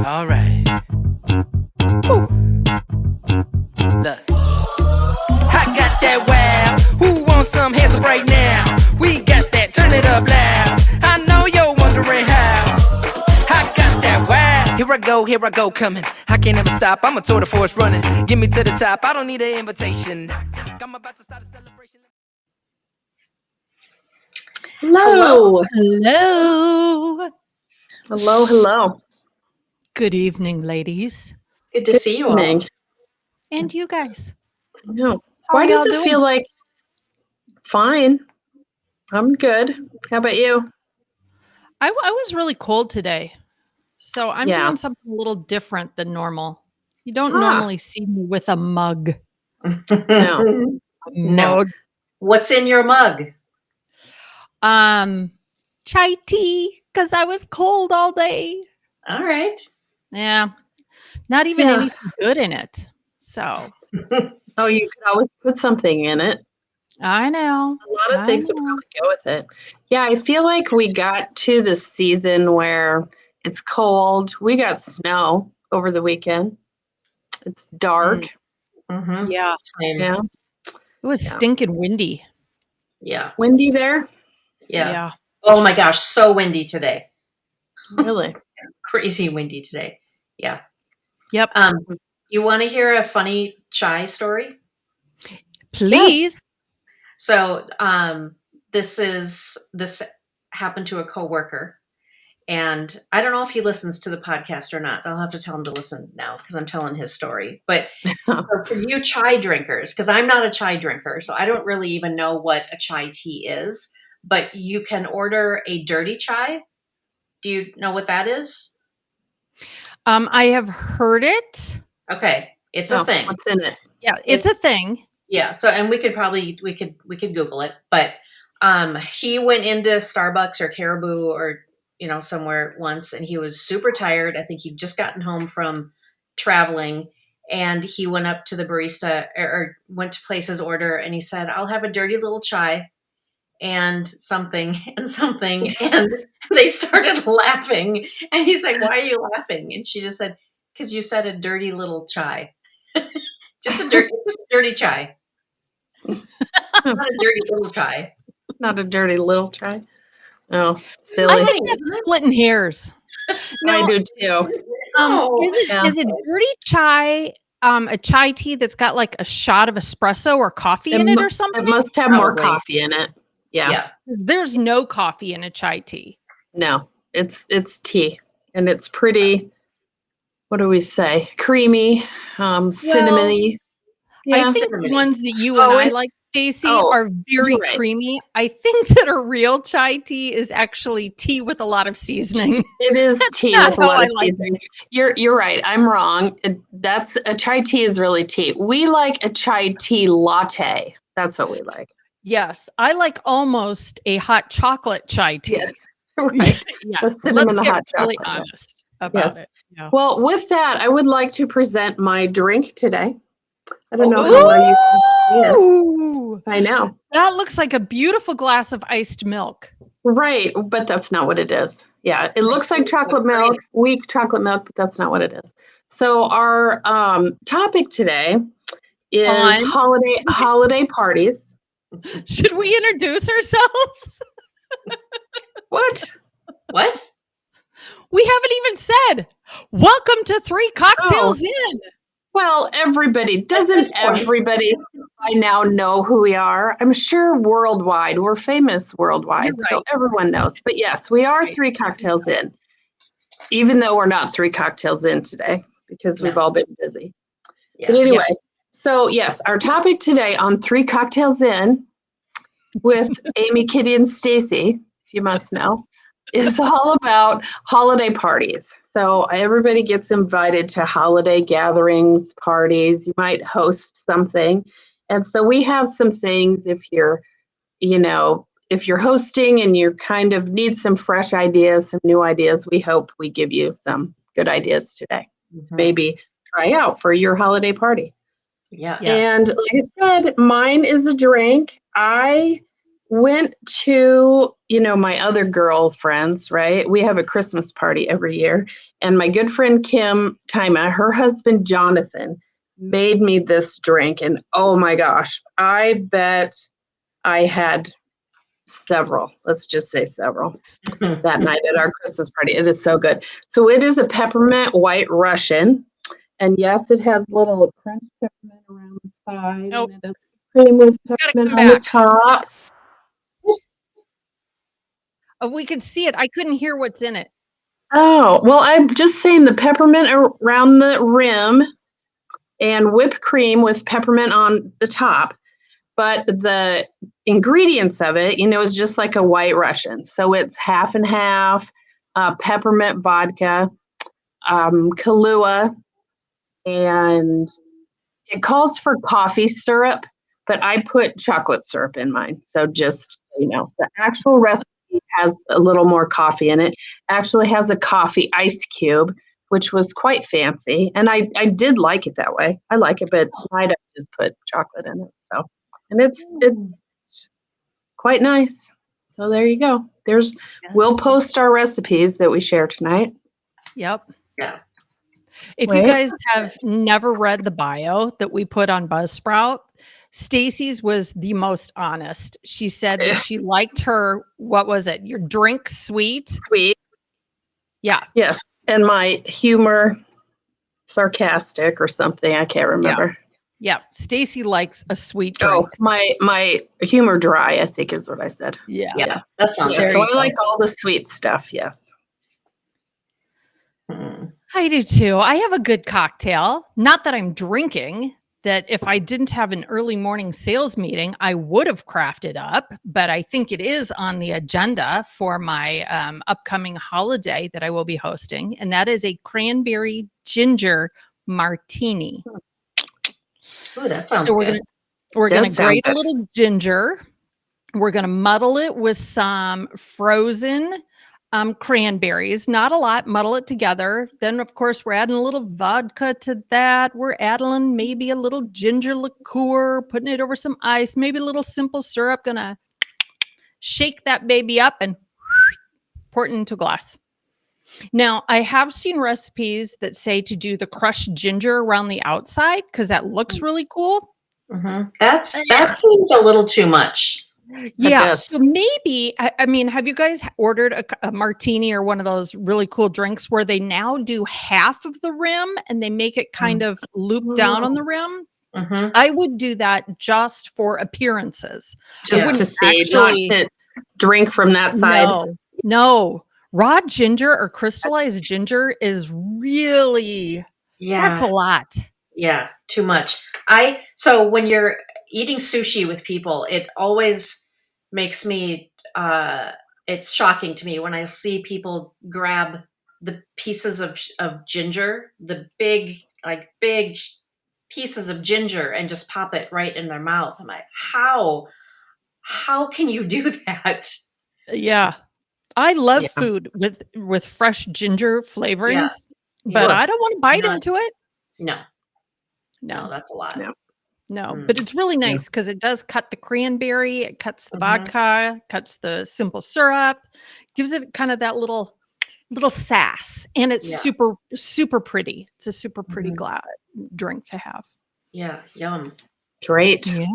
All right. Woo. Look. I got that wow. Who wants some hands up right now? We got that. Turn it up loud. I know you're wondering how. I got that wow. Here I go, coming. I can't ever stop. I'm a tour de force running. Get me to the top. I don't need an invitation. I'm about to start a celebration. Hello. Hello. Hello, hello. Good evening, ladies. Good to see you all. And you guys. No. How Why are does y'all it doing? feel like fine? I'm good. How about you? I was really cold today. So I'm Yeah. doing something a little different than normal. You don't Ah. normally see me with a mug. No. No. What's in your mug? Chai tea, because I was cold all day. All right. Yeah. Not even Yeah. anything good in it. So Oh, you could always put something in it. I know. A lot of things would probably go with it. Yeah, I feel like we got to the season where it's cold. We got snow over the weekend. It's dark. Mm-hmm. Yeah. Same. Yeah. It was Yeah. stinking windy. Yeah. Windy there? Yeah. Oh my gosh, so windy today. Really? Crazy windy today. Yeah. Yep. You want to hear a funny chai story? Please. So, this happened to a coworker, and I don't know if he listens to the podcast or not. I'll have to tell him to listen now because I'm telling his story. But so for you chai drinkers, because I'm not a chai drinker, so I don't really even know what a chai tea is, but you can order a dirty chai. Do you know what that is? I have heard it. Okay. It's a thing. What's in it? Yeah, it's a thing. Yeah. So, and we could Google it, but, he went into Starbucks or Caribou or, somewhere once, and he was super tired. I think he'd just gotten home from traveling, and he went up to the barista or went to place his order, and he said, "I'll have a dirty little chai and something and something." And they started laughing, and he's like, "Why are you laughing?" And she just said, "'Cause you said a dirty little chai." Just a dirty chai. Not a dirty little chai. Not a dirty little chai. Oh, I silly. think that's splitting hairs. I do too. Is it dirty chai a chai tea that's got like a shot of espresso or coffee in it or something? It must have more coffee in it. Yeah. 'Cause there's no coffee in a chai tea. No, it's tea, and it's pretty. What do we say? Creamy, cinnamony. I think the ones that you and I like, Stacey, are very creamy. I think that a real chai tea is actually tea with a lot of seasoning. It is tea with a lot of seasoning. You're right. I'm wrong. That's a chai tea is really tea. We like a chai tea latte. That's what we like. Yes, I like almost a hot chocolate chai tea. Yes, right. Yeah, The cinnamon let's get hot really chocolate. honest about it. Yeah. Well, with that, I would like to present my drink today. I don't know how well you can see it. I know. That looks like a beautiful glass of iced milk. Right, but that's not what it is. Yeah, it looks like chocolate milk, weak chocolate milk, but that's not what it is. So our topic today is holiday parties. Should we introduce ourselves? What? We haven't even said, welcome to 3 Cocktails In. Well, doesn't everybody by now know who we are? I'm sure worldwide, we're famous worldwide, so everyone knows. But yes, we are 3 Cocktails In, even though we're not 3 Cocktails In today because we've all been busy. Yeah. But anyway, so yes, our topic today on 3 Cocktails In with Amy, Kitty, and Stacey, if you must know, is all about holiday parties. So everybody gets invited to holiday gatherings, parties. You might host something. And so we have some things if you're hosting and you kind of need some fresh ideas, some new ideas, we hope we give you some good ideas today. Maybe try out for your holiday party. Yeah. And like I said, mine is a drink. I went to, my other girlfriends, right? We have a Christmas party every year. And my good friend Kim Tima, her husband Jonathan, made me this drink. And oh my gosh, I bet I had several, let's just say several, that night at our Christmas party. It is so good. So it is a Peppermint White Russian. And yes, it has little crunch peppermint around the side. Oh, And it has cream with gotta peppermint come on the back. top. Oh, we could see it. I couldn't hear what's in it. Oh, well, I'm just saying the peppermint around the rim and whipped cream with peppermint on the top. But the ingredients of it, is just like a White Russian. So it's half and half peppermint vodka, Kahlua, and it calls for coffee syrup, but I put chocolate syrup in mine. So just, the actual recipe has a little more coffee in it. Actually has a coffee ice cube, which was quite fancy. And I did like it that way. I like it, but tonight I just put chocolate in it. So, and it's quite nice. So there you go. We'll post our recipes that we share tonight. Yep. Yeah. If you guys have never read the bio that we put on Buzzsprout, Stacey's was the most honest. She said that she liked her, what was it? Your drink sweet? Sweet. Yeah. Yes. And my humor sarcastic or something. I can't remember. Yeah. Stacey likes a sweet drink. Oh, my humor dry, I think is what I said. Yeah. That sounds right. So I like all the sweet stuff. Yes. I do too. I have a good cocktail. Not that I'm drinking, that if I didn't have an early morning sales meeting, I would have crafted up, but I think it is on the agenda for my upcoming holiday that I will be hosting. And that is a cranberry ginger martini. Oh, that sounds good. We're going to grate a little ginger. We're going to muddle it with some frozen cranberries, not a lot, muddle it together. Then, of course, we're adding a little vodka to that. We're adding maybe a little ginger liqueur, putting it over some ice, maybe a little simple syrup. Gonna shake that baby up and pour it into a glass. Now, I have seen recipes that say to do the crushed ginger around the outside because that looks really cool. Mm-hmm. That seems a little too much. Yeah. So maybe, I mean, have you guys ordered a martini or one of those really cool drinks where they now do half of the rim and they make it kind of loop down on the rim? Mm-hmm. I would do that just for appearances. Just to see, not to drink from that side. No. Raw ginger or crystallized ginger is really, that's a lot. Yeah, too much. So when you're eating sushi with people, it always makes me, it's shocking to me when I see people grab the pieces of ginger, the big pieces of ginger and just pop it right in their mouth. I'm like, how can you do that? Yeah. I love food with fresh ginger flavorings, but I don't want to bite into it. No, that's a lot. No, but it's really nice because it does cut the cranberry, it cuts the vodka, cuts the simple syrup, gives it kind of that little sass, and it's super, super pretty. It's a super pretty drink to have. Yeah, yum. Great. Yeah.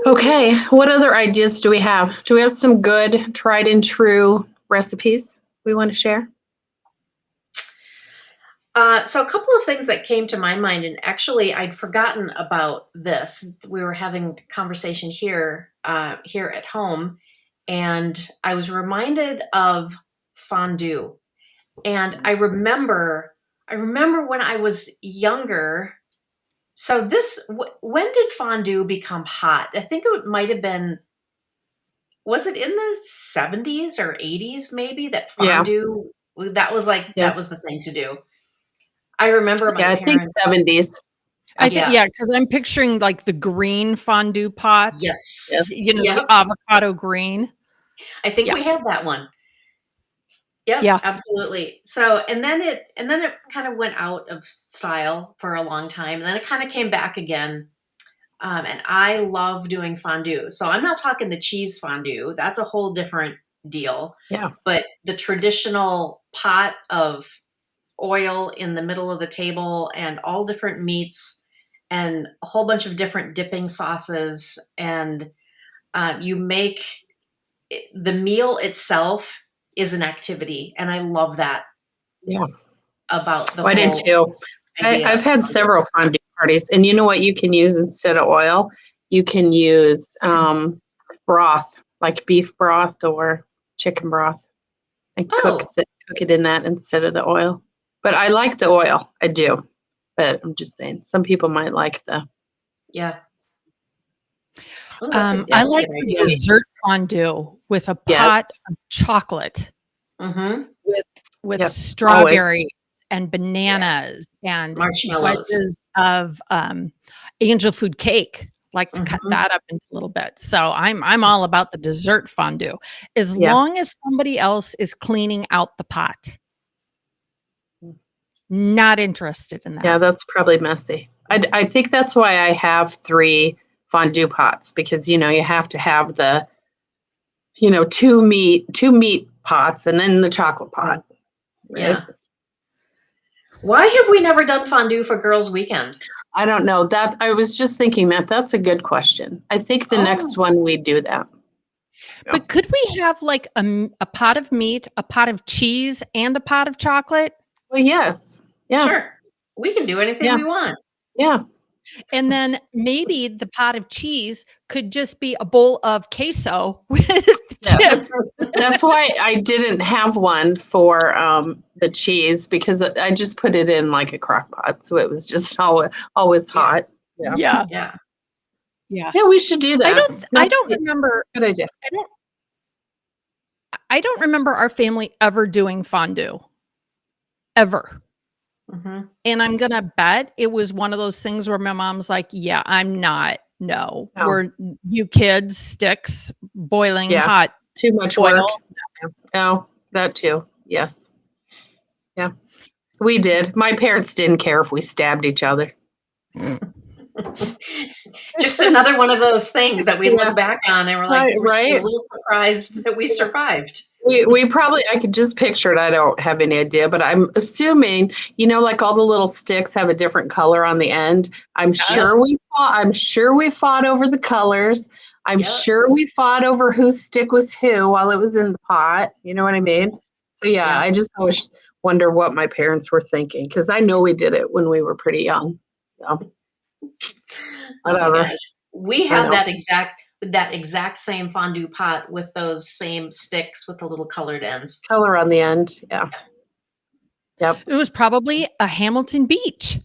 Okay, what other ideas do we have? Do we have some good tried and true recipes we want to share? So a couple of things that came to my mind, and actually I'd forgotten about this. We were having a conversation here at home, and I was reminded of fondue. And I remember when I was younger. So when did fondue become hot? I think it might have been, was it in the 70s or 80s maybe that fondue, that was that was the thing to do. I remember my parents. I think 70s. I think, because I'm picturing like the green fondue pot. Yes. The avocado green. I think we had that one. Yep, yeah, absolutely. So, and then it kind of went out of style for a long time. And then it kind of came back again. And I love doing fondue. So I'm not talking the cheese fondue. That's a whole different deal. Yeah. But the traditional pot of oil in the middle of the table and all different meats and a whole bunch of different dipping sauces. And you make the meal itself is an activity. And I love that. Yeah. About the I do too. I've had several fondue parties, and you know what you can use instead of oil? You can use broth, like beef broth or chicken broth, and cook it in that instead of the oil. But I like the oil. I do. But I'm just saying, some people might like the. Yeah. I like the dessert fondue with a pot of chocolate with strawberries and bananas and marshmallows slices of angel food cake. Like to cut that up into little bits. So I'm all about the dessert fondue, as long as somebody else is cleaning out the pot. Not interested in that. Yeah, that's probably messy. I think that's why I have 3 fondue pots, because you have to have the two meat pots and then the chocolate pot. Right? Yeah. Why have we never done fondue for Girls' Weekend? I don't know. That I was just thinking that's a good question. I think the next one we do that. But could we have like a pot of meat, a pot of cheese, and a pot of chocolate? Well, yes. Yeah. Sure. We can do anything we want. Yeah. And then maybe the pot of cheese could just be a bowl of queso with chips. That's why I didn't have one for the cheese, because I just put it in like a crock pot. So it was just always hot. Yeah. Yeah, we should do that. I don't remember. Good idea. I don't remember our family ever doing fondue. Ever. And I'm going to bet it was one of those things where my mom's like, yeah, I'm not. No. We're you kids, sticks, boiling hot. Too much oil. Work. No, that too. Yes. Yeah. We did. My parents didn't care if we stabbed each other. Just another one of those things that we look back on and we're like, we're a little surprised that we survived. We probably, I could just picture it. I don't have any idea, but I'm assuming, like all the little sticks have a different color on the end. I'm sure we fought over the colors. I'm sure we fought over whose stick was who while it was in the pot. You know what I mean? So I just always wonder what my parents were thinking, because I know we did it when we were pretty young. So whatever. Oh my gosh. We have that exact same fondue pot with those same sticks with the little colored ends. Color on the end. Yeah. Yep. It was probably a Hamilton Beach.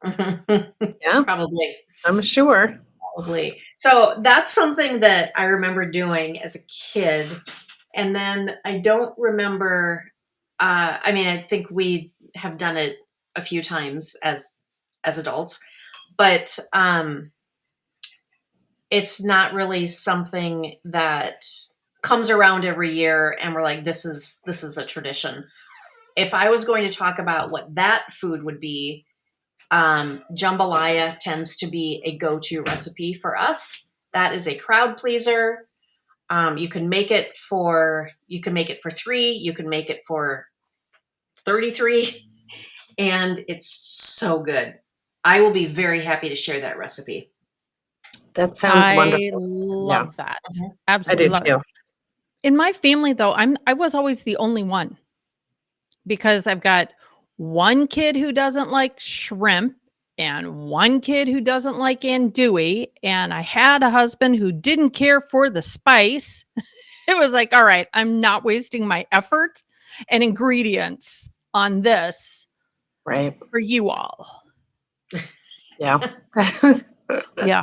Yeah. Probably. I'm sure. Probably. So that's something that I remember doing as a kid. And then I don't remember, I think we have done it a few times as adults, but it's not really something that comes around every year and we're like, this is a tradition. If I was going to talk about what that food would be, jambalaya tends to be a go-to recipe for us. That is a crowd pleaser. You can make it for 3, you can make it for 33, and it's so good. I will be very happy to share that recipe. That sounds wonderful. I love that. Absolutely. I do too. In my family, though, I was always the only one, because I've got one kid who doesn't like shrimp and one kid who doesn't like andouille, and I had a husband who didn't care for the spice. It was like, all right, I'm not wasting my effort and ingredients on this for you all. Yeah. Yeah.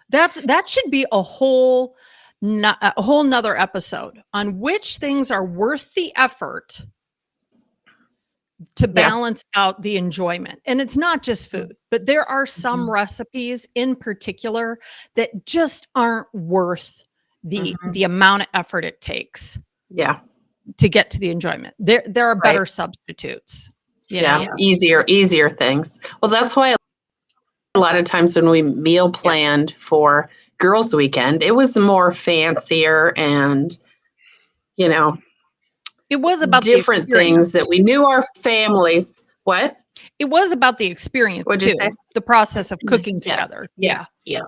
That should be a whole nother episode on which things are worth the effort to balance out the enjoyment. And it's not just food, but there are some recipes in particular that just aren't worth the amount of effort it takes. Yeah. To get to the enjoyment. There are better substitutes. You know? Easier things. Well, that's why I a lot of times when we meal planned for girls' weekend, it was more fancier and, you know, It was about the different things experience. that we knew our families. What? It was about the experience What'd you too. say? The process of cooking Yes. together. Yeah. Yeah.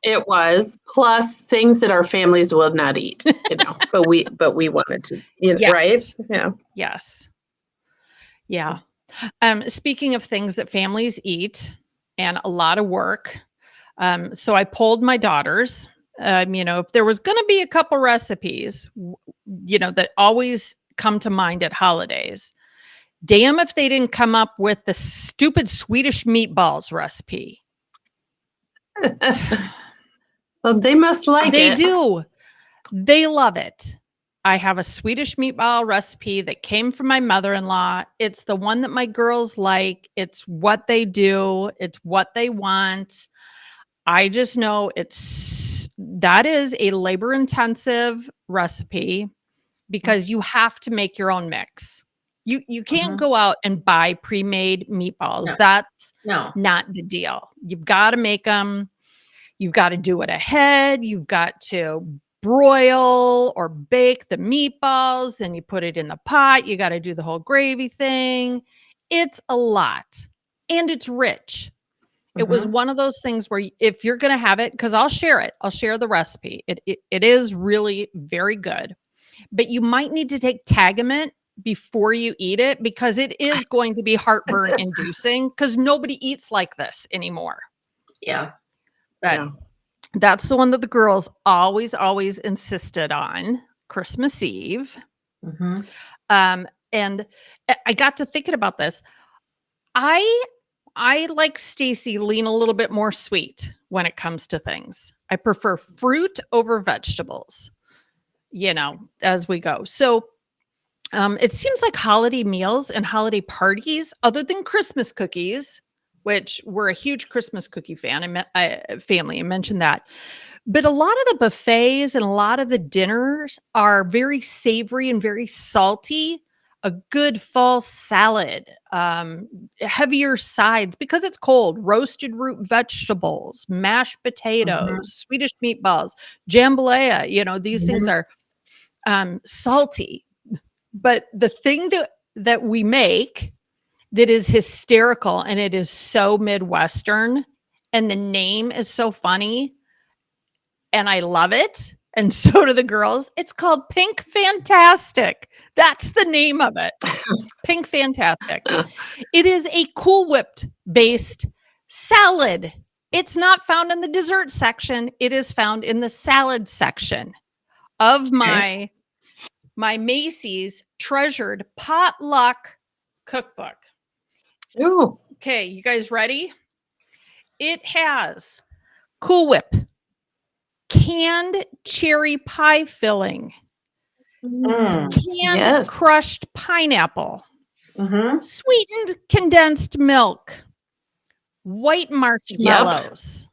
It was, plus things that our families would not eat, but we wanted to, right? Yes. Yeah. Yes. Yeah. Speaking of things that families eat and a lot of work, so I polled my daughters. If there was going to be a couple recipes, that always come to mind at holidays, damn if they didn't come up with the stupid Swedish meatballs recipe. Well, they must like it. They do. They love it. I have a Swedish meatball recipe that came from my mother-in-law. It's the one that my girls like. It's what they do. It's what they want. I just know that is a labor-intensive recipe because you have to make your own mix. You can't go out and buy pre-made meatballs. No. That's No. not the deal. You've got to make them. You've got to do it ahead. You've got to broil or bake the meatballs. Then you put it in the pot. You got to do the whole gravy thing. It's a lot and it's rich. It was one of those things where if you're going to have it, because I'll share it, I'll share the recipe. It is really very good, but you might need to take Tagament before you eat it because it is going to be heartburn inducing because nobody eats like this anymore. Yeah. But that's the one that the girls always insisted on Christmas Eve. And I got to thinking about this. I like Stacey lean a little bit more sweet when it comes to things. I prefer fruit over vegetables, as we go. So it seems like holiday meals and holiday parties, other than Christmas cookies, which we're a huge Christmas cookie family. I mentioned that. But a lot of the buffets and a lot of the dinners are very savory and very salty. A good fall salad, heavier sides because it's cold, roasted root vegetables, mashed potatoes, Swedish meatballs, jambalaya. These things are salty. But the thing that we make that is hysterical and it is so Midwestern and the name is so funny and I love it. And so do the girls. It's called Pink Fantastic. That's the name of it. Pink Fantastic. It is a Cool Whipped based salad. It's not found in the dessert section. It is found in the salad section of my Macy's treasured potluck cookbook. Ooh. Okay, you guys ready? It has Cool Whip, canned cherry pie filling, canned crushed pineapple, sweetened condensed milk, white marshmallows.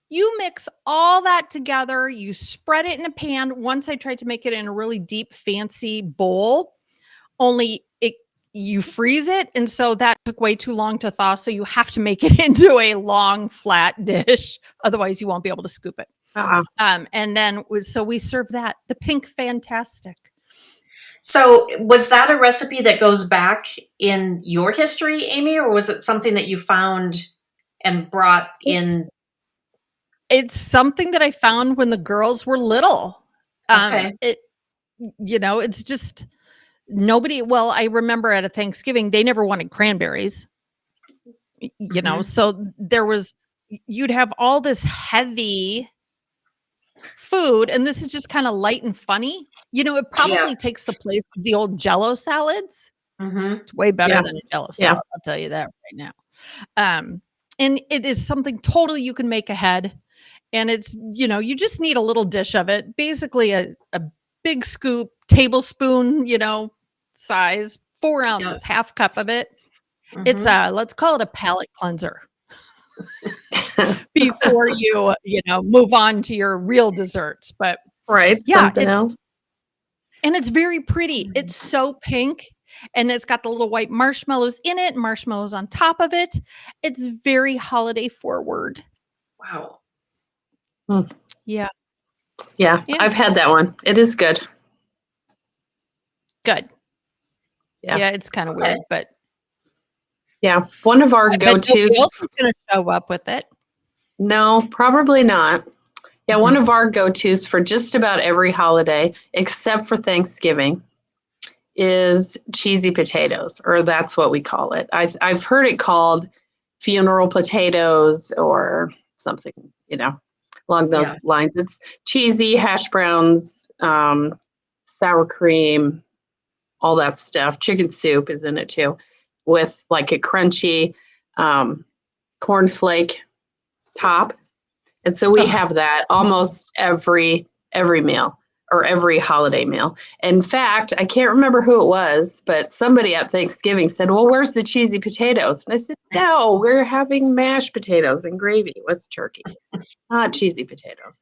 You mix all that together. You spread it in a pan. Once I tried to make it in a really deep, fancy bowl, only you freeze it. And so that took way too long to thaw. So you have to make it into a long, flat dish. Otherwise, you won't be able to scoop it. And then we serve that, the Pink Fantastic. So was that a recipe that goes back in your history, Amy, or was it something that you found and brought in? It's something that I found when the girls were little. Okay. It's just nobody. Well, I remember at a Thanksgiving, they never wanted cranberries, so you'd have all this heavy food. And this is just kind of light and funny. It probably takes the place of the old Jell-O salads. It's way better than a Jell-O salad. I'll tell you that right now. And it is something totally you can make ahead. And it's, you just need a little dish of it. Basically a big scoop, tablespoon, size, 4 ounces, half cup of it. It's let's call it a palate cleanser before you move on to your real desserts. But else. And it's very pretty. It's so pink. and it's got the little white marshmallows in it, marshmallows on top of it. It's very holiday forward. Wow. Yeah. Yeah, I've had that one. It is good. Good. Yeah. Yeah, it's kind of weird, but yeah, one of our go-tos. Nobody else is going to show up with it. No, probably not. Yeah, one of our go-tos for just about every holiday, except for Thanksgiving, is cheesy potatoes, or that's what we call it. I've heard it called funeral potatoes or something, along those lines. It's cheesy, hash browns, sour cream, all that stuff. Chicken soup is in it too, with like a crunchy cornflake top. And so we have that almost every meal or every holiday meal. In fact, I can't remember who it was, but somebody at Thanksgiving said, well, where's the cheesy potatoes? And I said, no, we're having mashed potatoes and gravy with turkey, not cheesy potatoes.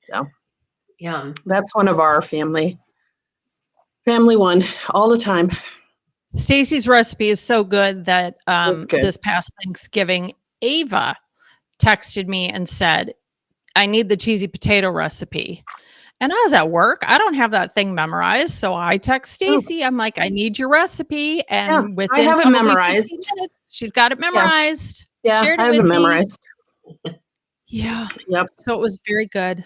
So Yum. that's one of our family one all the time. Stacey's recipe is so good that good. This past Thanksgiving, Ava texted me and said, I need the cheesy potato recipe. And I was at work. I don't have that thing memorized. So I text Stacey. I'm like, I need your recipe. And within I have it probably memorized. 15 minutes, she's got it memorized. Yeah, Shared it I have with it me. memorized. Yeah. Yep. So it was very good.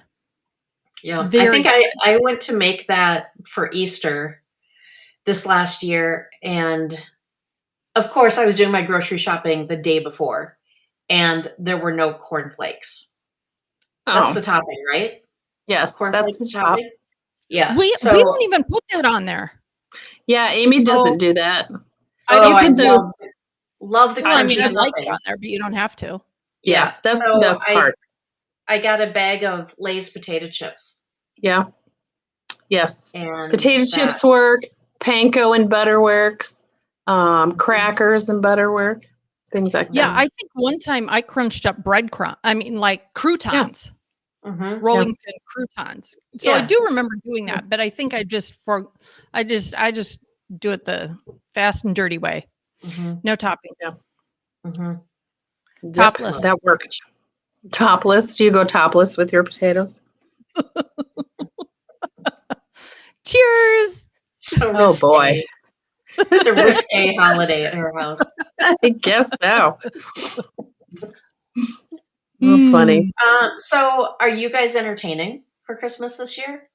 Yeah. I think I went to make that for Easter this last year. And of course, I was doing my grocery shopping the day before, and there were no cornflakes. That's the topping, right? Yes, Cornflakes that's the topping. Yeah. We don't even put that on there. Yeah, Amy doesn't do that. I love the crunchy I like it topping on there, but you don't have to. Yeah, that's the best part. I got a bag of Lay's potato chips. Yeah. Yes. And potato chips work. Panko and butter works. Crackers and butter work. Things like that. Yeah, I think one time I crunched up like croutons. Rolling pin croutons. So I do remember doing that, but I think I just do it the fast and dirty way. No topping. Topless. That works. Topless. Do you go topless with your potatoes? Cheers. So oh boy. It's a risque holiday at her house. I guess so. Funny. So are you guys entertaining for Christmas this year?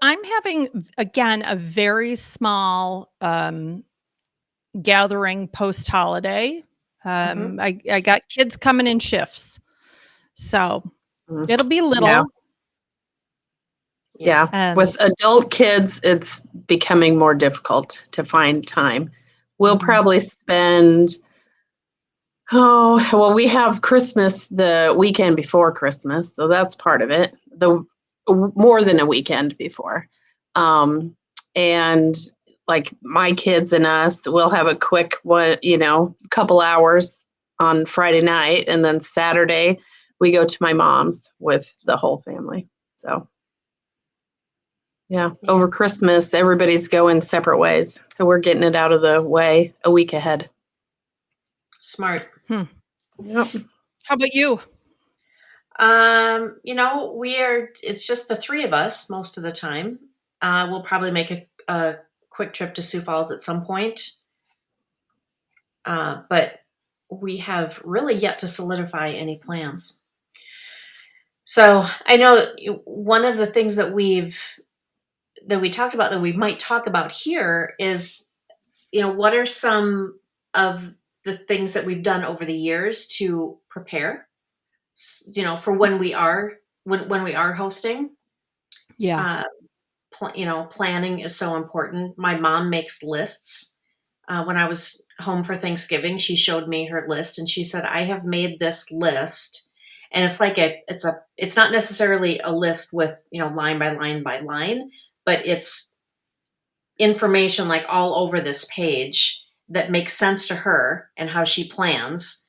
I'm having, again, a very small gathering post-holiday. I got kids coming in shifts. So it'll be little. Yeah. With adult kids, it's becoming more difficult to find time. We'll probably spend, we have Christmas the weekend before Christmas. So that's part of it. More than a weekend before. And like my kids and us, we'll have a quick couple hours on Friday night. And then Saturday, we go to my mom's with the whole family. So. Yeah, over Christmas, everybody's going separate ways. So we're getting it out of the way a week ahead. Smart. Yep. How about you? It's just the three of us most of the time. We'll probably make a quick trip to Sioux Falls at some point. But we have really yet to solidify any plans. So I know one of the things that we talked about that we might talk about here is, what are some of the things that we've done over the years to prepare, for when we are hosting. Yeah. Planning is so important. My mom makes lists. When I was home for Thanksgiving, she showed me her list and she said, I have made this list. And it's like it's not necessarily a list with, line by line by line, but it's information like all over this page that makes sense to her and how she plans,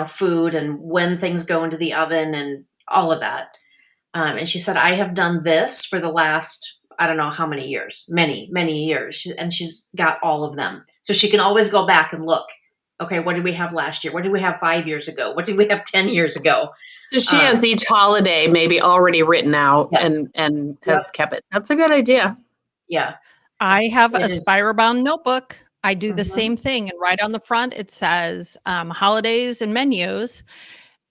food and when things go into the oven and all of that. And she said, I have done this for the last, I don't know how many years, many years. And she's got all of them. So she can always go back and look. Okay, what did we have last year? What did we have 5 years ago? What did we have 10 years ago? So she has each holiday maybe already written out Yes. and has kept it. That's a good idea. Yeah. I have It a is. spiral bound notebook. I do the Mhm. same thing. And right on the front, it says holidays and menus.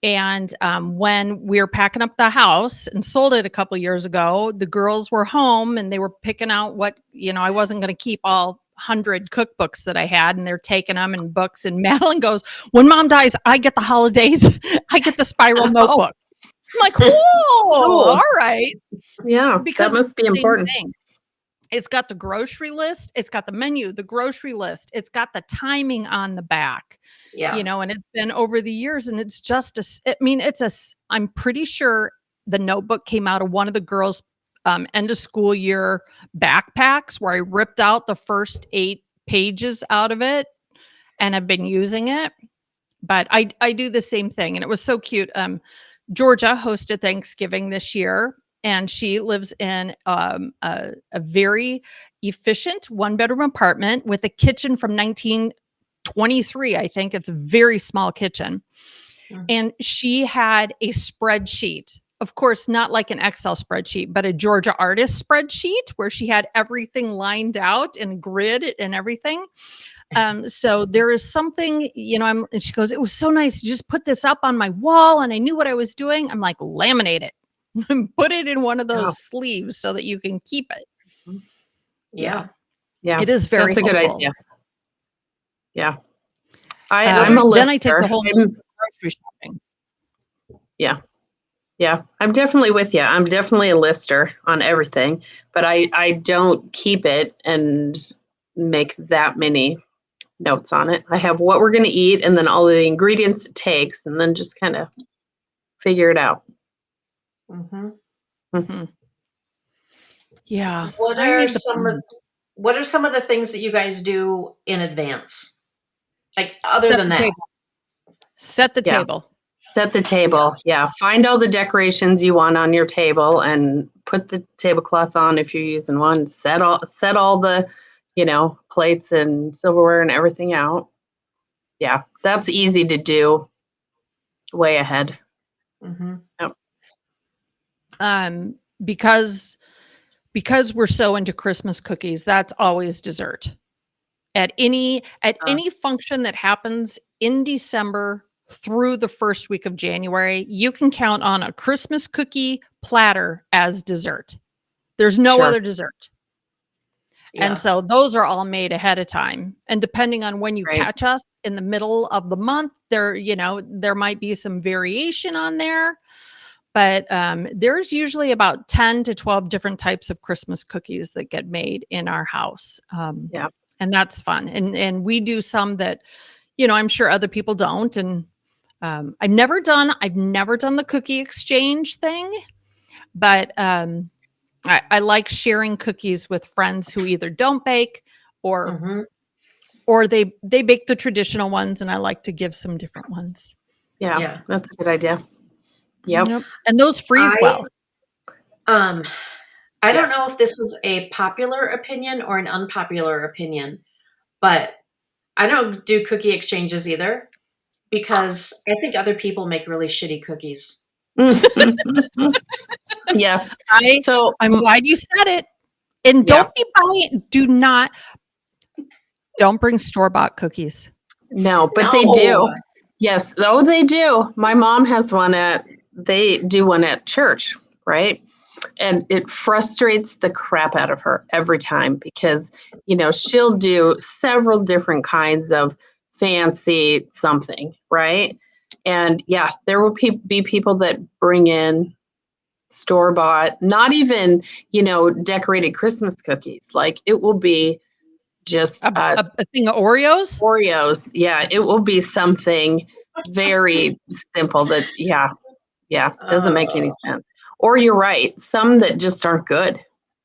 And when we were packing up the house and sold it a couple years ago, the girls were home and they were picking out what, I wasn't going to keep all 100 cookbooks that I had, and they're taking them and books. And Madeline goes, when mom dies, I get the holidays. I get the spiral notebook. I'm like, cool. All right. Yeah, Because that must be it's the same important. thing. It's got the grocery list. It's got the menu, the grocery list. It's got the timing on the back, Yeah. and it's been over the years, and it's just I'm pretty sure the notebook came out of one of the girls' end of school year backpacks where I ripped out the first 8 pages out of it and I've been using it. But I do the same thing. And it was so cute. Georgia hosted Thanksgiving this year, and she lives in a very efficient 1-bedroom apartment with a kitchen from 1923. I think it's a very small kitchen. Mhm. And she had a spreadsheet. Of course, not like an Excel spreadsheet, but a Georgia artist spreadsheet where she had everything lined out and grid and everything. So there is something, and she goes, it was so nice to just put this up on my wall and I knew what I was doing. I'm like, laminate it and put it in one of those sleeves so that you can keep it. Yeah. Yeah. It is very That's a good helpful. idea. Yeah. I'm a lister. Then I take the whole grocery shopping. Yeah. Yeah. I'm definitely with you. I'm definitely a lister on everything, but I don't keep it and make that many notes on it. I have what we're going to eat and then all the ingredients it takes, and then just kind of figure it out. Mm-hmm. Yeah. What are some of the things that you guys do in advance? Like other than that? Set the table. Set the table. Yeah. Find all the decorations you want on your table and put the tablecloth on if you're using one. Set all the, plates and silverware and everything out. Yeah. That's easy to do. Way ahead. Mm-hmm. Yep. Because we're so into Christmas cookies, that's always dessert. At any function that happens in December through the first week of January, you can count on a Christmas cookie platter as dessert. There's no other dessert. Yeah. And so those are all made ahead of time. And depending on when you catch us in the middle of the month, there might be some variation on there. But there's usually about 10 to 12 different types of Christmas cookies that get made in our house. And that's fun. And we do some that, I'm sure other people don't. And I've never done the cookie exchange thing, but I like sharing cookies with friends who either don't bake or they bake the traditional ones, and I like to give some different ones. Yeah. That's a good idea. Yep. And those freeze well. I don't know if this is a popular opinion or an unpopular opinion, but I don't do cookie exchanges either because I think other people make really shitty cookies. Yes. I'm glad you said it. And don't bring store-bought cookies. No, but they do. Yes. Oh, they do. My mom has they do one at church, right? And it frustrates the crap out of her every time because, she'll do several different kinds of fancy something, right? And there will be people that bring in store-bought, not even, decorated Christmas cookies. Like it will be just a thing of Oreos. Yeah, it will be something very simple that doesn't make any sense. Or you're right, some that just aren't good.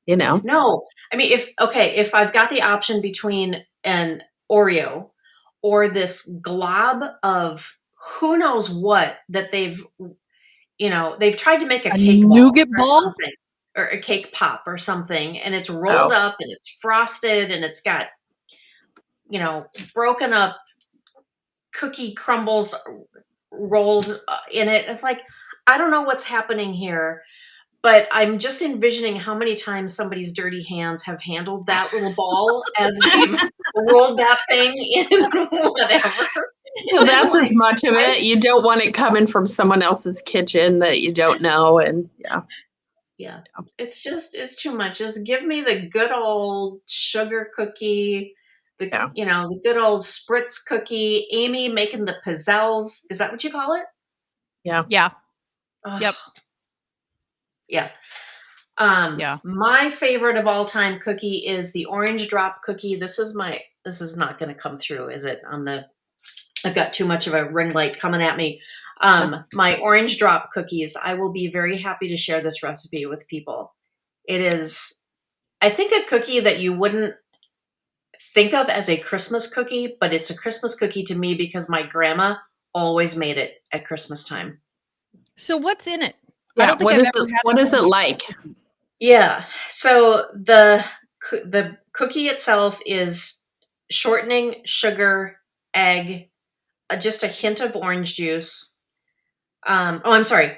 No, I mean if I've got the option between an Oreo or this glob of who knows what that they've tried to make a cake nougat ball or something. or a cake pop or something, and it's rolled up and it's frosted and it's got, broken up cookie crumbles rolled in it. It's like, I don't know what's happening here, but I'm just envisioning how many times somebody's dirty hands have handled that little ball as they've rolled that thing in whatever. So that's as much of it. You don't want it coming from someone else's kitchen that you don't know. And yeah, it's too much. Just give me the good old sugar cookie, the good old spritz cookie. Amy making the pizzelles. Is that what you call it? Yeah. Yep. Yeah. Yeah. My favorite of all time cookie is the orange drop cookie. This is not going to come through, is it? I've got too much of a ring light coming at me. My orange drop cookies. I will be very happy to share this recipe with people. It is, I think, a cookie that you wouldn't think of as a Christmas cookie, but it's a Christmas cookie to me because my grandma always made it at Christmas time. So what's in it? Yeah, I don't think I've ever had. What is it like? Yeah. So the cookie itself is shortening, sugar, egg, just a hint of orange juice. I'm sorry.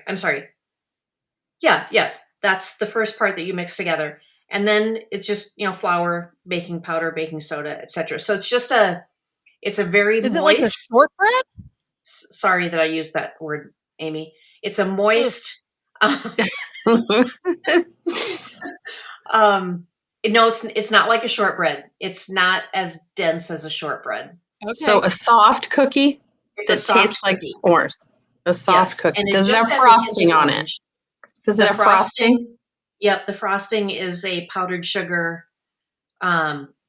Yeah, yes. That's the first part that you mix together. And then it's just, flour, baking powder, baking soda, etc. So it's a very Is moist. it like a shortbread? Sorry that I used that word, Amy. It's a moist. No, it's not like a shortbread. It's not as dense as a shortbread. Okay. So a soft cookie that tastes like orange. A soft cookie. Does it have frosting on it? Does it have frosting? Yep, the frosting is a powdered sugar,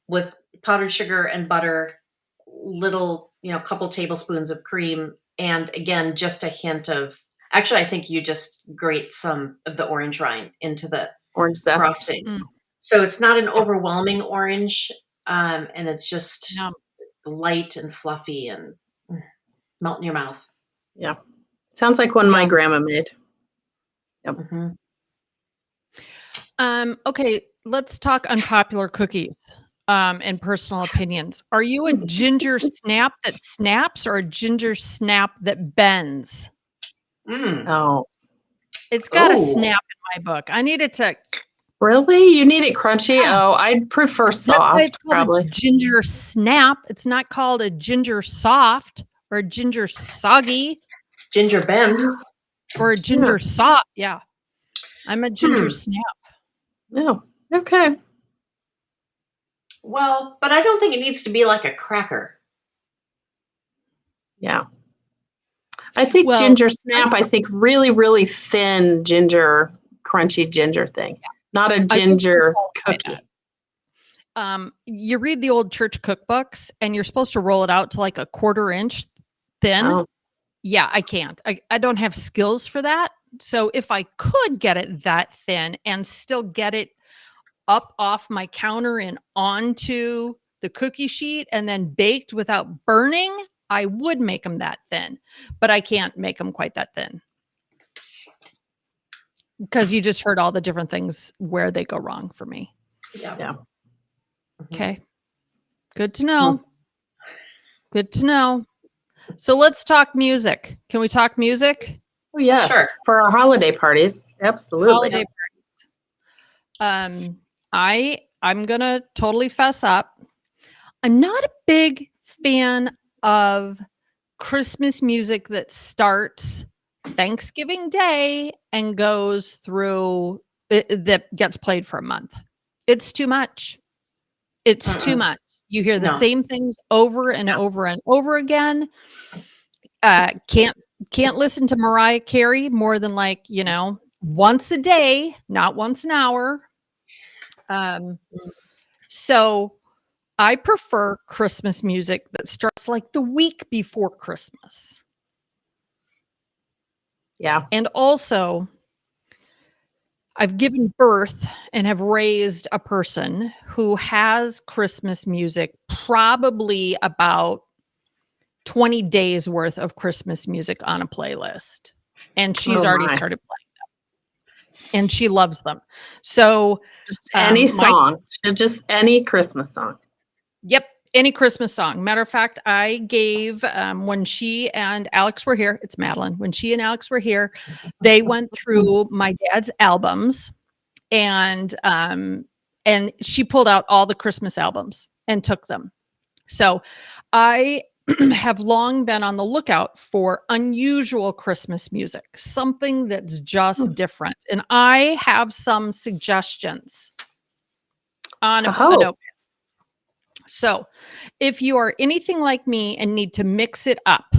with powdered sugar and butter, little, couple tablespoons of cream, and again, just a hint of. Actually, I think you just grate some of the orange rind into the orange zest. Frosting. Mm. So it's not an overwhelming orange, and it's just light and fluffy and melt in your mouth. Yeah. Sounds like one my grandma made. Yep. Mm-hmm. Okay, let's talk unpopular cookies and personal opinions. Are you a ginger snap that snaps or a ginger snap that bends? Oh. It's got a snap in my book. I need it to. Really? You need it crunchy? Yeah. Oh, I'd prefer soft. That's why it's called probably a ginger snap. It's not called a ginger soft or a ginger soggy. Ginger bend. Or a ginger soft. Yeah. I'm a ginger snap. No. Okay. Well, but I don't think it needs to be like a cracker. Yeah. I think ginger snap, I think really, really thin ginger, crunchy ginger thing. Yeah. Not a ginger cookie. You read the old church cookbooks and you're supposed to roll it out to like a 1/4 inch thin. Oh. Yeah, I can't. I don't have skills for that. So if I could get it that thin and still get it up off my counter and onto the cookie sheet and then baked without burning, I would make them that thin, but I can't make them quite that thin. Because you just heard all the different things where they go wrong for me. Yeah. Okay. Good to know. Good to know. So let's talk music. Can we talk music? Oh, yeah. Sure. For our holiday parties. Absolutely. Holiday parties. I'm going to totally fess up. I'm not a big fan of Christmas music that starts Thanksgiving Day and goes through that gets played for a month. It's too much. It's too much. You hear the same things over and over and over again. Can't listen to Mariah Carey more than once a day, not once an hour. So I prefer Christmas music that starts like the week before Christmas. Yeah. And also, I've given birth and have raised a person who has Christmas music, probably about 20 days worth of Christmas music on a playlist. And she's already started playing them. and she loves them. So Just any my song, just any Christmas song. Yep. Any Christmas song. Matter of fact, I gave when she and Alex were here, it's Madeline. When she and Alex were here, they went through my dad's albums and she pulled out all the Christmas albums and took them. So I have long been on the lookout for unusual Christmas music, something that's just different. And I have some suggestions on a notepad. So if you are anything like me and need to mix it up,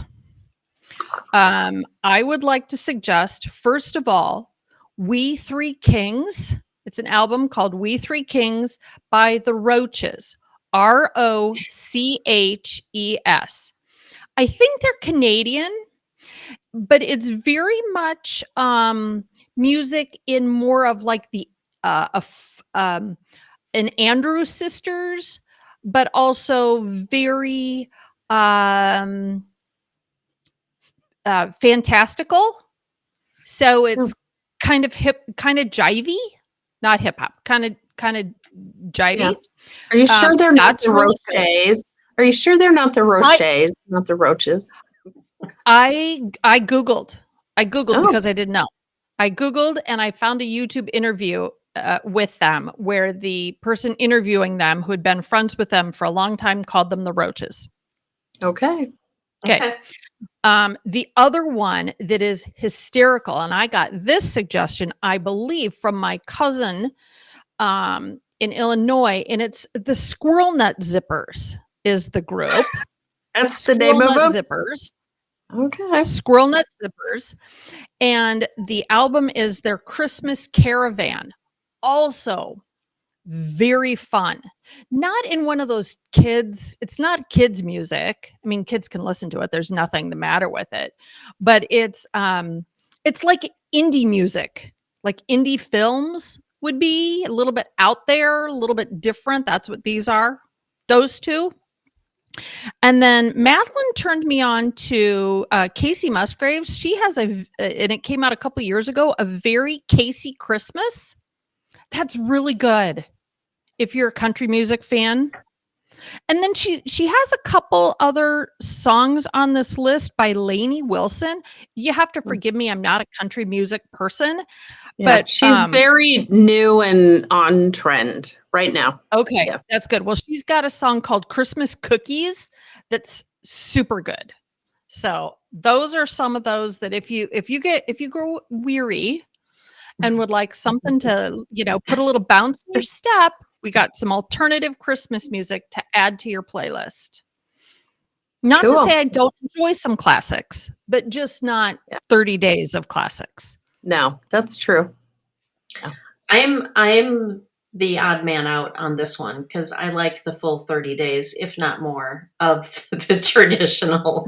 I would like to suggest, first of all, We Three Kings. It's an album called We Three Kings by the Roaches, Roches. I think they're Canadian, but it's very much music in more of like the an Andrews Sisters, but also very fantastical. So it's kind of hip, kind of jivey, not hip hop, kind of jivey. Yeah. Are you sure they're not the Roches? Are you sure they're not the Roches, not the Roaches? I Googled because I didn't know. I Googled and I found a YouTube interview with them where the person interviewing them, who had been friends with them for a long time, called them the Roaches. Okay. The other one that is hysterical, and I got this suggestion, I believe, from my cousin in Illinois, and it's the Squirrel Nut Zippers is the group. That's the name of them? Zippers. Okay. Squirrel Nut Zippers. And the album is their Christmas Caravan. Also very fun. Not in one of those kids, it's not kids music. I mean, kids can listen to it. There's nothing the matter with it. But it's like indie music, like indie films would be, a little bit out there, a little bit different. That's what these are. Those two. And then Madeline turned me on to Casey Musgraves. She has and it came out a couple years ago, a Very Casey Christmas. That's really good if you're a country music fan. And then she has a couple other songs on this list by Lainey Wilson. You have to forgive me, I'm not a country music person. Yeah, but she's very new and on trend right now. Okay, yes. That's good. Well, she's got a song called Christmas Cookies that's super good. So those are some of those that if you grow weary and would like something to, put a little bounce in your step, we got some alternative Christmas music to add to your playlist. Not to say I don't enjoy some classics, but just not 30 days of classics. No, that's true. Yeah. I'm the odd man out on this one because I like the full 30 days, if not more, of the traditional.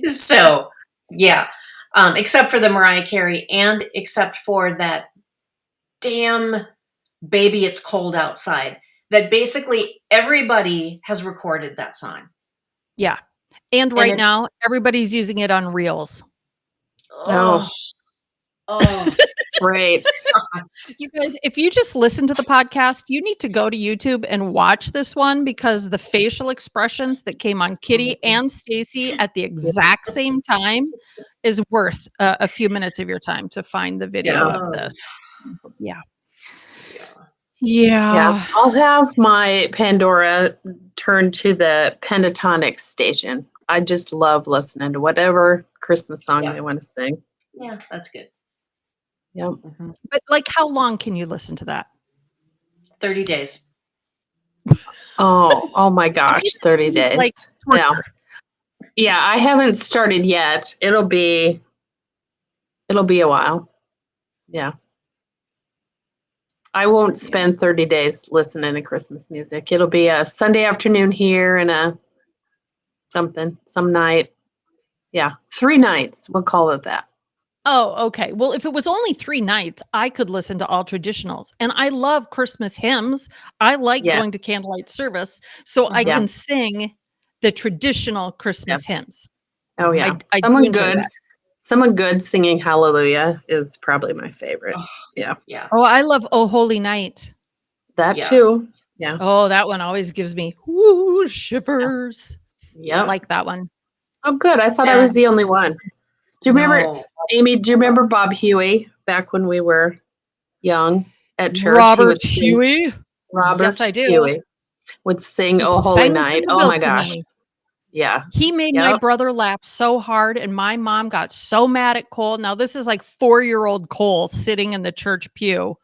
So, yeah. Except for the Mariah Carey and except for that damn Baby It's Cold Outside, that basically everybody has recorded that song. Yeah. And right now, everybody's using it on Reels. Oh, great. You guys, if you just listen to the podcast, you need to go to YouTube and watch this one because the facial expressions that came on Kitty and Stacey at the exact same time is worth a few minutes of your time to find the video of this. Yeah. I'll have my Pandora turn to the pentatonic station. I just love listening to whatever Christmas song they want to sing. Yeah, that's good. Yep. Mm-hmm. But like, how long can you listen to that? 30 days. Oh my gosh, 30 days. Like, yeah, I haven't started yet. It'll be a while. Yeah. I won't spend 30 days listening to Christmas music. It'll be a Sunday afternoon here and some night. Yeah, 3 nights. We'll call it that. Oh, okay. Well, if it was only 3 nights, I could listen to all traditionals. And I love Christmas hymns. I like going to candlelight service so I can sing the traditional Christmas hymns. Oh, yeah. I Someone do enjoy good. that. Someone good singing Hallelujah is probably my favorite. Oh, Yeah. yeah. Oh, I love Oh Holy Night. That Yeah. too. Yeah. Oh, that one always gives me woo shivers. Yep. Like that one. Oh, good. I thought I was the only one. Do you remember, No. Amy, do you remember Bob Huey back when we were young at church? He Robert would sing, Huey. Robert Yes, I do. Huey would sing He Oh Holy sang through Night. the Oh my gosh. balcony. Yeah. He made my Yep. brother laugh so hard, and my mom got so mad at Cole. Now, this is like 4-year-old Cole sitting in the church pew,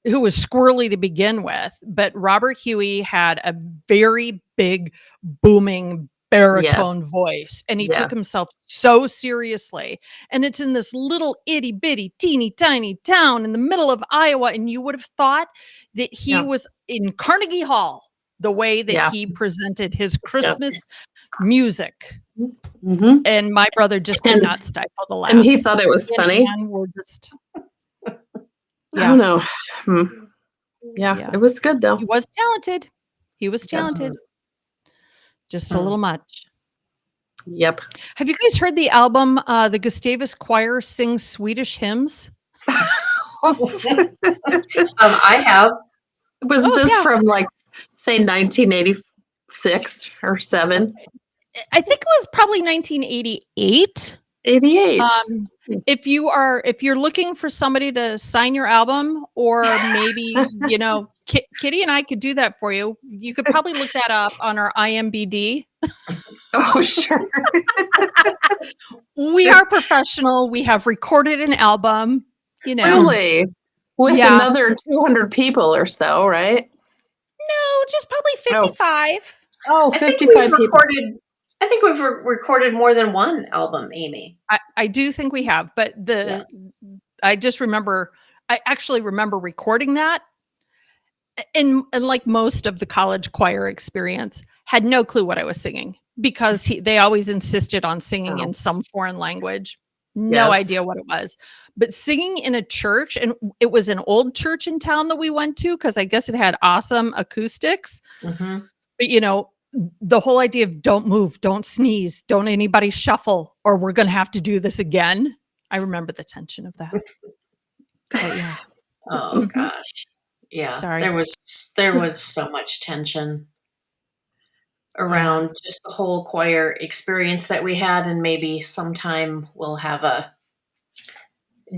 who was squirrely to begin with. But Robert Huey had a very big, booming baritone Yes. voice, and he took Yes. himself so seriously. And it's in this little itty bitty, teeny tiny town in the middle of Iowa. And you would have thought that he Yeah. was in Carnegie Hall, the way that Yeah. he presented his Yes. Christmas music. Mm-hmm. And my brother just could not stifle the laughs. And he thought it was He funny. and Ann were just, I yeah. don't know. Yeah, Yeah. it was good though. He was talented. He was Yes. talented. Just a little much. Yep. Have you guys heard the album, the Gustavus Choir sings Swedish hymns? I have. Was Oh, this yeah. from like, say, 1986 or 7? I think it was probably 1988. 88. If you're looking for somebody to sign your album, or maybe, Kitty and I could do that for you. You could probably look that up on our IMBD. Oh, sure. We are professional. We have recorded an album, Really? With Yeah. another 200 people or so, right? No, just probably 55. Oh, I think 55 we've people. recorded more than one album, Amy. I do think we have, but I actually remember recording that. And like most of the college choir experience, had no clue what I was singing, because they always insisted on singing in some foreign language. No Yes. idea what it was. But singing in a church, and it was an old church in town that we went to, because I guess it had awesome acoustics. Mm-hmm. But the whole idea of don't move, don't sneeze, don't anybody shuffle, or we're going to have to do this again. I remember the tension of that. But yeah. Oh gosh. Yeah. Sorry. There was so much tension around just the whole choir experience that we had, and maybe sometime we'll have a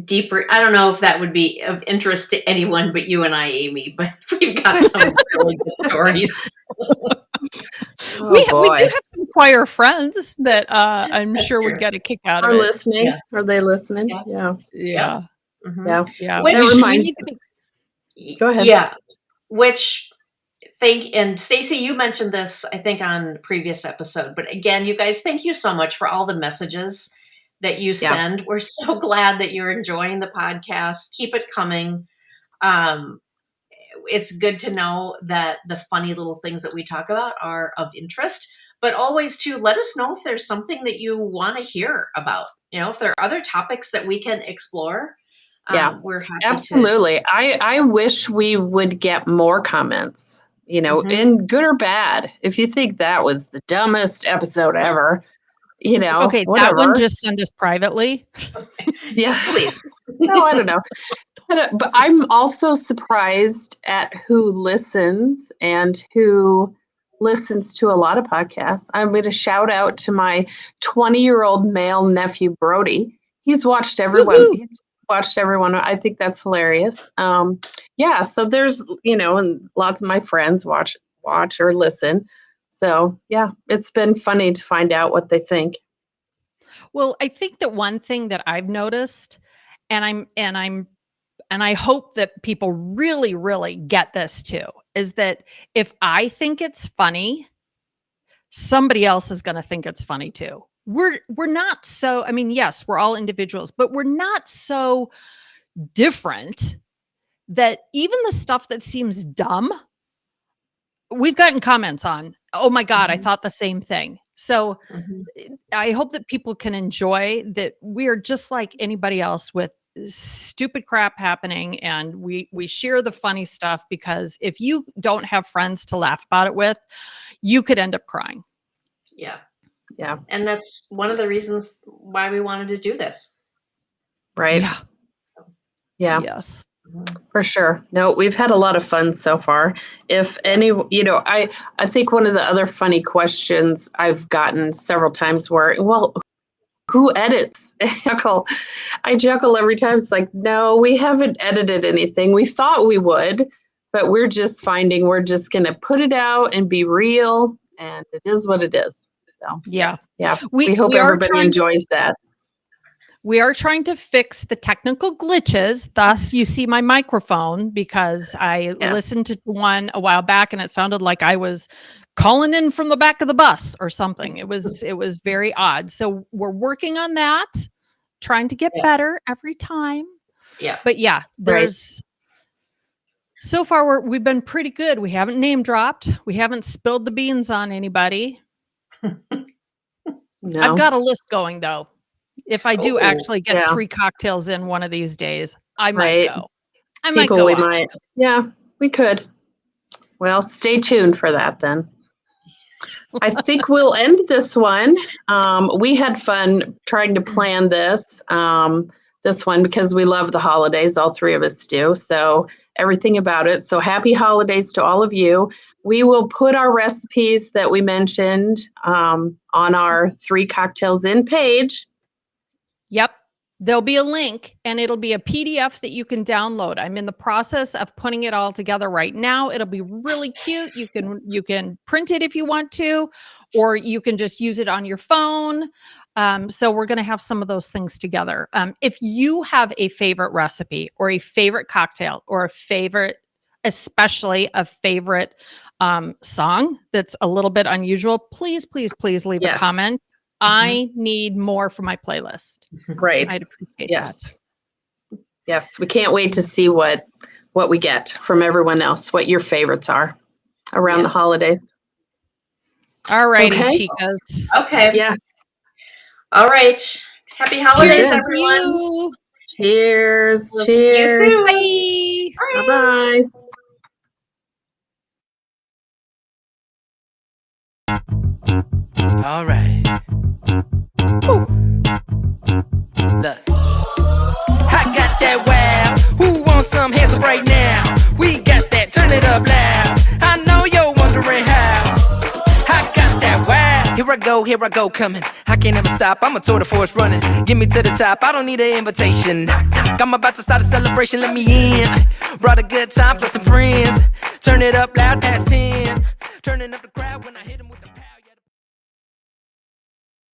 deeper, I don't know if that would be of interest to anyone but you and I, Amy, but we've got some really good stories. We do have some choir friends that I'm That's sure true. would get a kick out Are of it. listening? Yeah. Are they listening? Yeah. Yeah. Yeah. Mhm. Yeah. Yeah. Which- That We reminds need to be- Go ahead. Yeah. And Stacey, you mentioned this, I think, on previous episode, but again, you guys, thank you so much for all the messages that you send. We're so glad that you're enjoying the podcast. Keep it coming. It's good to know that the funny little things that we talk about are of interest, but always to let us know if there's something that you want to hear about. If there are other topics that we can explore. We're happy Absolutely. I wish we would get more comments, in good or bad. If you think that was the dumbest episode ever, Okay, whatever. that one just send us privately. Yeah. Please. No, I don't know. But I'm also surprised at who listens and who listens to a lot of podcasts. I'm going to shout out to my 20-year-old male nephew, Brody. He's watched everyone. Woo-hoo. He's watched everyone. I think that's hilarious. So there's, and lots of my friends watch or listen. So yeah, it's been funny to find out what they think. Well, I think that one thing that I've noticed, and I hope that people really, really get this too, is that if I think it's funny, somebody else is going to think it's funny too. We're not so, yes, we're all individuals, but we're not so different that even the stuff that seems dumb, we've gotten comments on. Oh my God, I thought the same thing. So I hope that people can enjoy that we're just like anybody else with stupid crap happening, and we share the funny stuff, because if you don't have friends to laugh about it with, you could end up crying. Yeah. Yeah. And that's one of the reasons why we wanted to do this. Right. Yeah. Yeah. Yes. For sure. No, we've had a lot of fun so far. If any, I think one of the other funny questions I've gotten several times were, well, who edits? I chuckle every time. It's like, no, we haven't edited anything. We thought we would, but we're just finding we're just going to put it out and be real. And it is what it is. So, Yeah. we hope everybody enjoys that. We are trying to fix the technical glitches. Thus, you see my microphone, because I listened to one a while back and it sounded like I was calling in from the back of the bus or something. It was very odd. So we're working on that, trying to get better every time. Yeah. But so far we've been pretty good. We haven't name dropped. We haven't spilled the beans on anybody. No. I've got a list going though. If I do actually get 3 cocktails in one of these days, I might go. We might. Yeah, we could. Well, stay tuned for that then. I think we'll end this one. We had fun trying to plan this one because we love the holidays. All 3 of us do. So everything about it. So happy holidays to all of you. We will put our recipes that we mentioned on our 3 Cocktails In page. Yep. There'll be a link and it'll be a PDF that you can download. I'm in the process of putting it all together right now. It'll be really cute. You can print it if you want to, or you can just use it on your phone. So we're going to have some of those things together. If you have a favorite recipe or a favorite cocktail or especially a favorite song that's a little bit unusual, please leave a comment. I need more for my playlist. Right. I'd appreciate that. Yes. We can't wait to see what we get from everyone else, what your favorites are around the holidays. All righty, chicas. Okay. Yeah. All right. Happy holidays, everyone. Cheers. We'll see you soon. Bye. Bye-bye. All right. Woo. Look. I got that wow. Who wants some hands up right now? We got that. Turn it up loud. I know you're wondering how. I got that wow. Here I go, coming. I can't ever stop. I'm a tour de force running. Get me to the top. I don't need an invitation. I'm about to start a celebration. Let me in. Brought a good time plus some friends. Turn it up loud past 10. Turning up the crowd when I hit 'em.